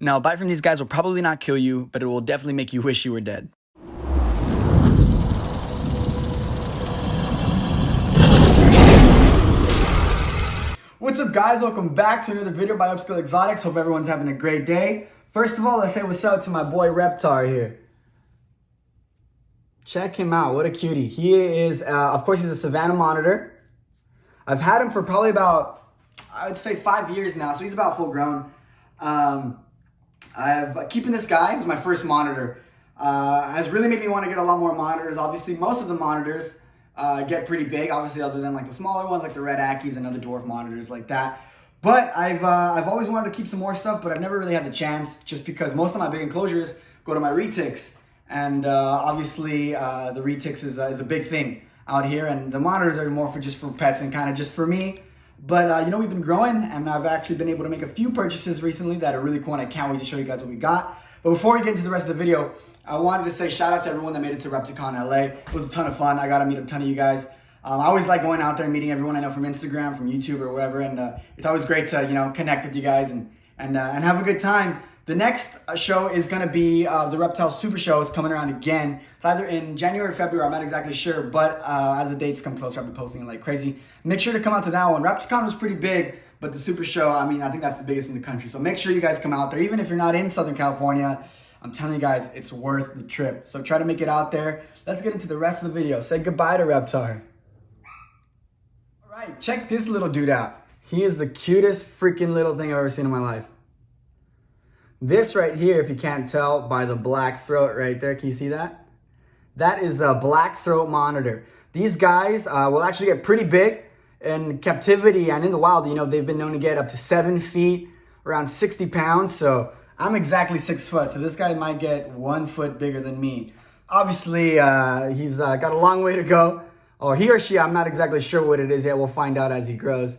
Now, a bite from these guys will probably not kill you, but it will definitely make you wish you were dead. What's up, guys? Welcome back to another video by Upscale X-otics. Hope everyone's having a great day. First of all, let's say what's up to my boy Reptile here. Check him out. What a cutie. He is, of course, he's a Savannah monitor. I've had him for probably about, I would say 5 years now, so he's about full grown. Keeping this guy, who's my first monitor, has really made me want to get a lot more monitors. Obviously, most of the monitors get pretty big, obviously, other than like the smaller ones, like the red Ackies and other dwarf monitors like that. But I've always wanted to keep some more stuff, but I've never really had the chance, just because most of my big enclosures go to my retics, and obviously the retics is a big thing out here, and the monitors are more for just for pets and kind of just for me. But you know, we've been growing, and I've actually been able to make a few purchases recently that are really cool, and I can't wait to show you guys what we got. But before we get into the rest of the video, I wanted to say shout out to everyone that made it to Repticon LA. It was a ton of fun. I got to meet a ton of you guys. I always like going out there and meeting everyone I know from Instagram, from YouTube, or wherever, and it's always great to, you know, connect with you guys and have a good time. The next show is going to be the Reptile Super Show. It's coming around again. It's either in January or February. I'm not exactly sure, but as the dates come closer, I'll be posting it like crazy. Make sure to come out to that one. Repticon was pretty big, but the Super Show, I mean, I think that's the biggest in the country. So make sure you guys come out there. Even if you're not in Southern California, I'm telling you guys, it's worth the trip. So try to make it out there. Let's get into the rest of the video. Say goodbye to Reptile. All right, check this little dude out. He is the cutest freaking little thing I've ever seen in my life. This right here, if you can't tell by the black throat right there, can you see that? That is a black throat monitor. These guys will actually get pretty big in captivity and in the wild. You know, they've been known to get up to 7 feet, around 60 pounds. So I'm exactly 6 foot. So this guy might get 1 foot bigger than me. Obviously, he's got a long way to go. Or he or she, I'm not exactly sure what it is yet. We'll find out as he grows.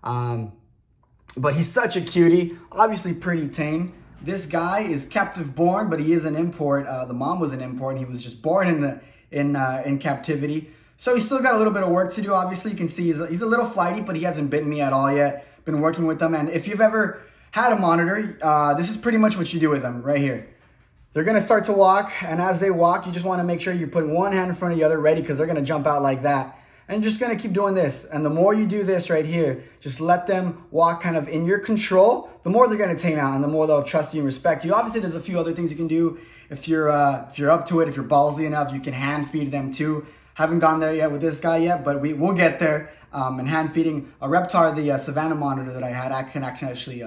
But he's such a cutie. Obviously pretty tame. This guy is captive born, but he is an import. The mom was an import, and he was just born in captivity. So he's still got a little bit of work to do. Obviously, you can see he's a little flighty, but he hasn't bitten me at all yet. Been working with them, and if you've ever had a monitor, this is pretty much what you do with them right here. They're gonna start to walk, and as they walk, you just want to make sure you put one hand in front of the other, ready, because they're gonna jump out like that. And you're just gonna keep doing this. And the more you do this right here, just let them walk kind of in your control, the more they're gonna tame out and the more they'll trust you and respect you. Obviously, there's a few other things you can do. If you're up to it, if you're ballsy enough, you can hand feed them too. Haven't gone there yet with this guy yet, but we'll get there. And hand feeding a Reptar, the Savannah monitor that I had, I can actually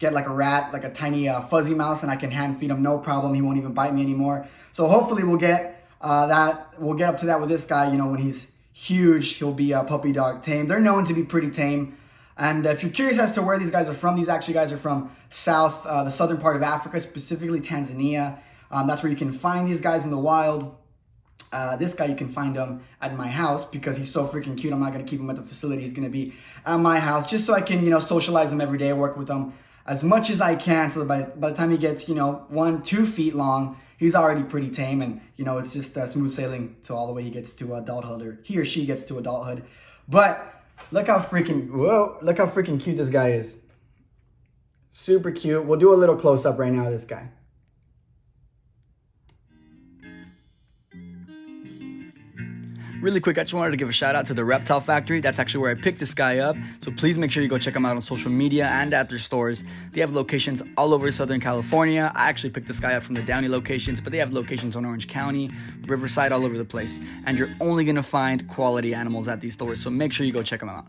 get like a rat, like a tiny fuzzy mouse, and I can hand feed him no problem. He won't even bite me anymore. So hopefully we'll get we'll get up to that with this guy, you know, when he's huge. He'll be a puppy dog tame. They're known to be pretty tame. And if you're curious as to where these guys are from, these actually guys are from the southern part of Africa, specifically Tanzania. That's where you can find these guys in the wild. This guy, you can find him at my house because he's so freaking cute. I'm not going to keep him at the facility. He's going to be at my house just so I can, you know, socialize him every day, work with him as much as I can. So by the time he gets, you know, 1-2 feet long, he's already pretty tame, and you know, it's just smooth sailing to all the way he gets to adulthood, or he or she gets to adulthood. But look how freaking cute this guy is. Super cute. We'll do a little close up right now of this guy. Really quick, I just wanted to give a shout out to the Reptile Factory. That's actually where I picked this guy up. So please make sure you go check them out on social media and at their stores. They have locations all over Southern California. I actually picked this guy up from the Downey locations, but they have locations on Orange County, Riverside, all over the place. And you're only gonna find quality animals at these stores. So make sure you go check them out.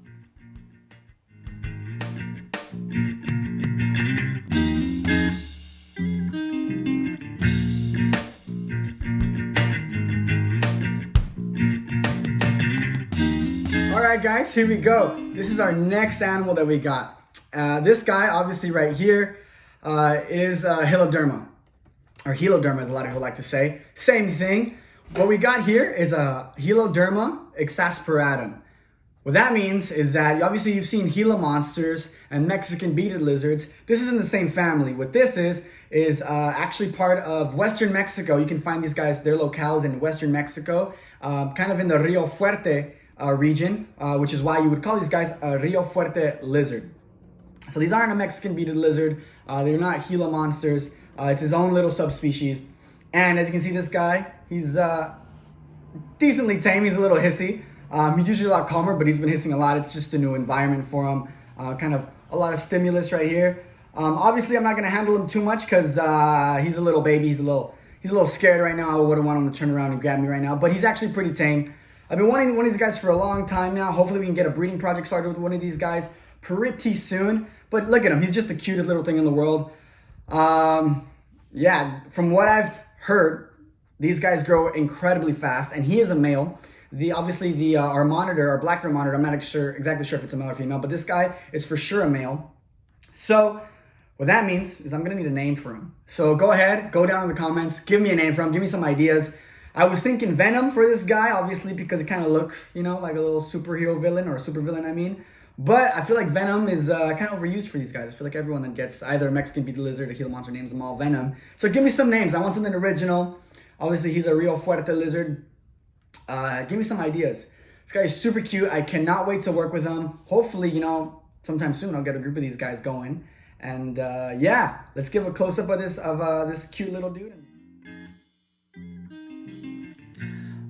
Alright guys, here we go. This is our next animal that we got. This guy, obviously right here, is Heloderma. Or Heloderma, as a lot of people like to say. Same thing. What we got here is a Heloderma exasperatum. What that means is that, obviously you've seen Gila monsters and Mexican beaded lizards. This is in the same family. What this is actually part of Western Mexico. You can find these guys, their locales in Western Mexico, kind of in the Rio Fuerte region, which is why you would call these guys a Rio Fuerte lizard. So these aren't a Mexican bearded lizard. They're not Gila monsters. It's his own little subspecies. And as you can see, this guy, he's decently tame. He's a little hissy. He's usually a lot calmer, but he's been hissing a lot. It's just a new environment for him. Kind of a lot of stimulus right here. Obviously, I'm not gonna handle him too much because he's a little baby. He's a little scared right now. I wouldn't want him to turn around and grab me right now, but he's actually pretty tame. I've been wanting one of these guys for a long time now. Hopefully, we can get a breeding project started with one of these guys pretty soon. But look at him. He's just the cutest little thing in the world. Yeah, from what I've heard, these guys grow incredibly fast, and he is a male. Obviously our monitor, our black throat monitor, I'm not exactly sure if it's a male or female, but this guy is for sure a male. So what that means is I'm gonna need a name for him. So go ahead, go down in the comments, give me a name for him, give me some ideas. I was thinking Venom for this guy, obviously, because it kind of looks, you know, like a little superhero villain, or a super villain, I mean. But I feel like Venom is kind of overused for these guys. I feel like everyone that gets either a Mexican bearded lizard or Gila monster names them all Venom. So give me some names. I want something original. Obviously, he's a real fuerte lizard. Give me some ideas. This guy is super cute. I cannot wait to work with him. Hopefully, you know, sometime soon I'll get a group of these guys going. And yeah, let's give a close-up of this cute little dude.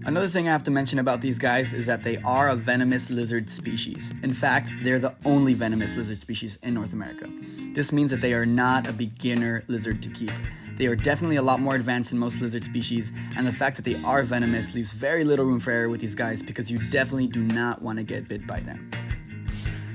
Another thing I have to mention about these guys is that they are a venomous lizard species. In fact, they're the only venomous lizard species in North America. This means that they are not a beginner lizard to keep. They are definitely a lot more advanced than most lizard species, and the fact that they are venomous leaves very little room for error with these guys because you definitely do not want to get bit by them.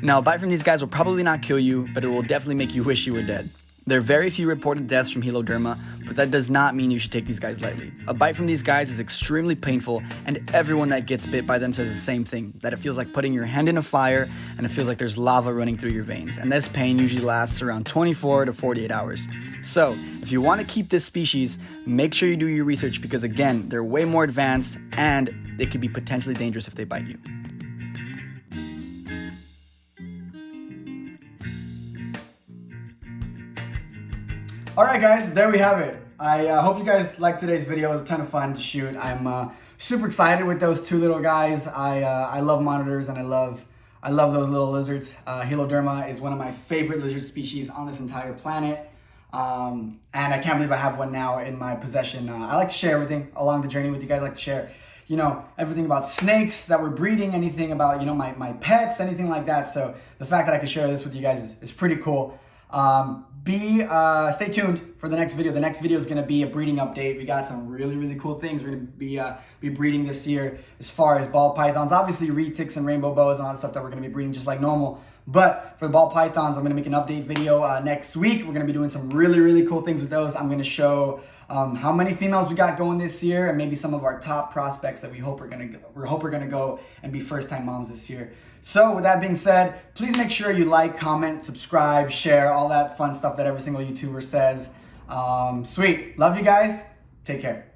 Now, a bite from these guys will probably not kill you, but it will definitely make you wish you were dead. There are very few reported deaths from Heloderma, but that does not mean you should take these guys lightly. A bite from these guys is extremely painful, and everyone that gets bit by them says the same thing, that it feels like putting your hand in a fire, and it feels like there's lava running through your veins, and this pain usually lasts around 24 to 48 hours. So, if you want to keep this species, make sure you do your research because, again, they're way more advanced, and they could be potentially dangerous if they bite you. Alright guys, there we have it. I hope you guys liked today's video. It was a ton of fun to shoot. I'm super excited with those two little guys. I love monitors and I love those little lizards. Heloderma is one of my favorite lizard species on this entire planet. And I can't believe I have one now in my possession. I like to share everything along the journey with you guys. I like to share, you know, everything about snakes that we're breeding, anything about, you know, my pets, anything like that. So the fact that I can share this with you guys is pretty cool. Stay tuned for the next video. The next video is going to be a breeding update. We got some really cool things we're going to be breeding this year as far as ball pythons. Obviously retics and rainbow boas and all that stuff that we're going to be breeding just like normal. But for the ball pythons, I'm going to make an update video next week. We're going to be doing some really cool things with those. I'm going to show how many females we got going this year and maybe some of our top prospects that we hope are going to go and be first-time moms this year. So with that being said, please make sure you like, comment, subscribe, share, all that fun stuff that every single YouTuber says. Sweet. Love you guys. Take care.